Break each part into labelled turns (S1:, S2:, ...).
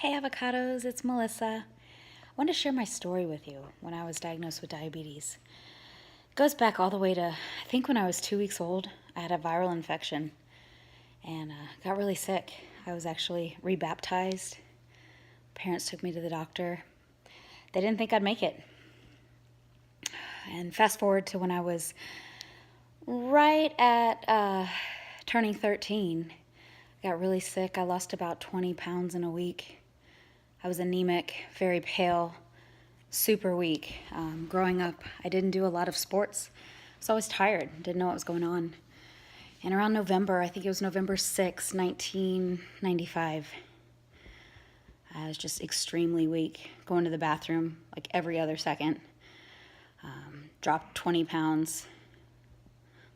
S1: Hey avocados, it's Melissa. I want to share my story with you when I was diagnosed with diabetes. It goes back all the way to, I think when I was 2 weeks old, I had a viral infection and got really sick. I was actually rebaptized. Parents took me to the doctor. They didn't think I'd make it. And fast forward to when I was right at turning 13, I got really sick. I lost about 20 pounds in a week. I was anemic, very pale, super weak. Growing up, I didn't do a lot of sports. I was always tired, didn't know what was going on. And around November, I think it was November 6, 1995, I was just extremely weak, going to the bathroom like every other second. Dropped 20 pounds.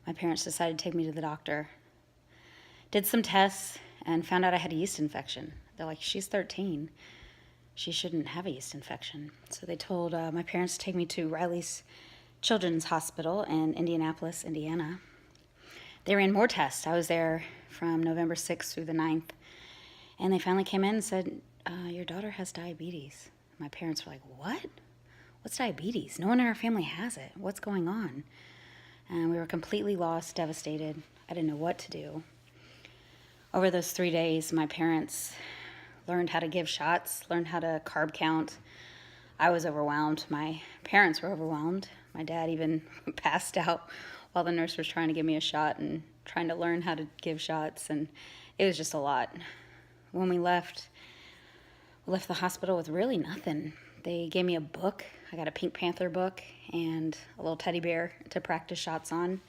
S1: My parents decided to take me to the doctor. Did some tests and found out I had a yeast infection. They're like, she's 13. She shouldn't have a yeast infection. So they told my parents to take me to Riley's Children's Hospital in Indianapolis, Indiana. They ran more tests. I was there from November 6th through the 9th. And they finally came in and said, your daughter has diabetes. My parents were like, what? What's diabetes? No one in our family has it. What's going on? And we were completely lost, devastated. I didn't know what to do. Over those 3 days, my parents learned how to give shots, learned how to carb count. I was overwhelmed. My parents were overwhelmed. My dad even passed out while the nurse was trying to give me a shot and trying to learn how to give shots, and it was just a lot. When we left the hospital with really nothing. They gave me a book. I got a Pink Panther book and a little teddy bear to practice shots on.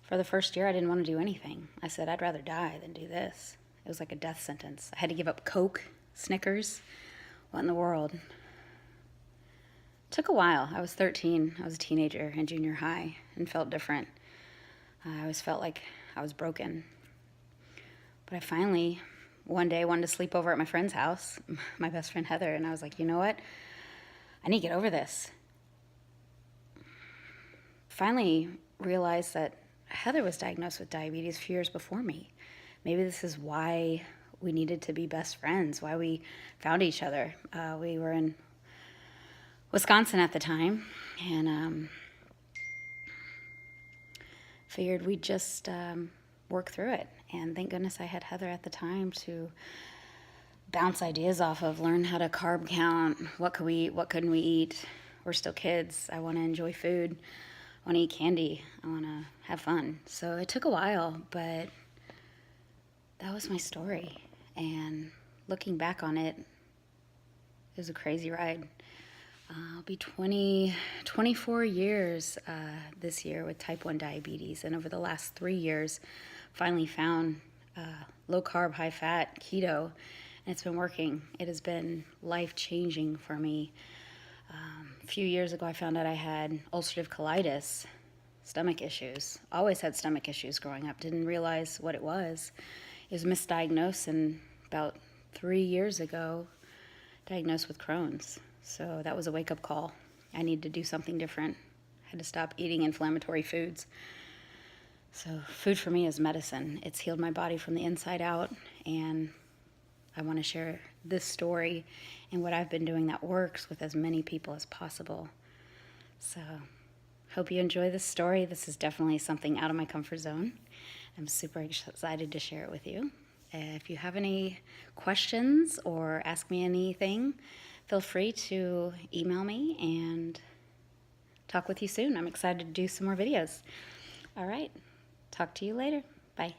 S1: For the first year, I didn't want to do anything. I said, I'd rather die than do this. It was like a death sentence. I had to give up Coke, Snickers. What in the world? It took a while. I was 13. I was a teenager in junior high and felt different. I always felt like I was broken. But I finally, one day, wanted to sleep over at my friend's house, my best friend Heather, and I was like, you know what? I need to get over this. Finally realized that Heather was diagnosed with diabetes a few years before me. Maybe this is why we needed to be best friends, why we found each other. We were in Wisconsin at the time, and figured we'd just work through it. And thank goodness I had Heather at the time to bounce ideas off of, learn how to carb count, what could we eat, what couldn't we eat. We're still kids. I want to enjoy food. I want to eat candy. I want to have fun. So it took a while, but that was my story. And looking back on it, it was a crazy ride. I'll be 24 years this year with type 1 diabetes. And over the last 3 years, finally found low carb, high fat, keto. And it's been working. It has been life-changing for me. A few years ago, I found out I had ulcerative colitis, stomach issues. Always had stomach issues growing up. Didn't realize what it was. It was misdiagnosed, and about 3 years ago, diagnosed with Crohn's. So that was a wake-up call. I needed to do something different. I had to stop eating inflammatory foods. So food for me is medicine. It's healed my body from the inside out, and I want to share this story and what I've been doing that works with as many people as possible. So hope you enjoy this story. This is definitely something out of my comfort zone. I'm super excited to share it with you. If you have any questions or ask me anything, feel free to email me and talk with you soon. I'm excited to do some more videos. All right, talk to you later. Bye.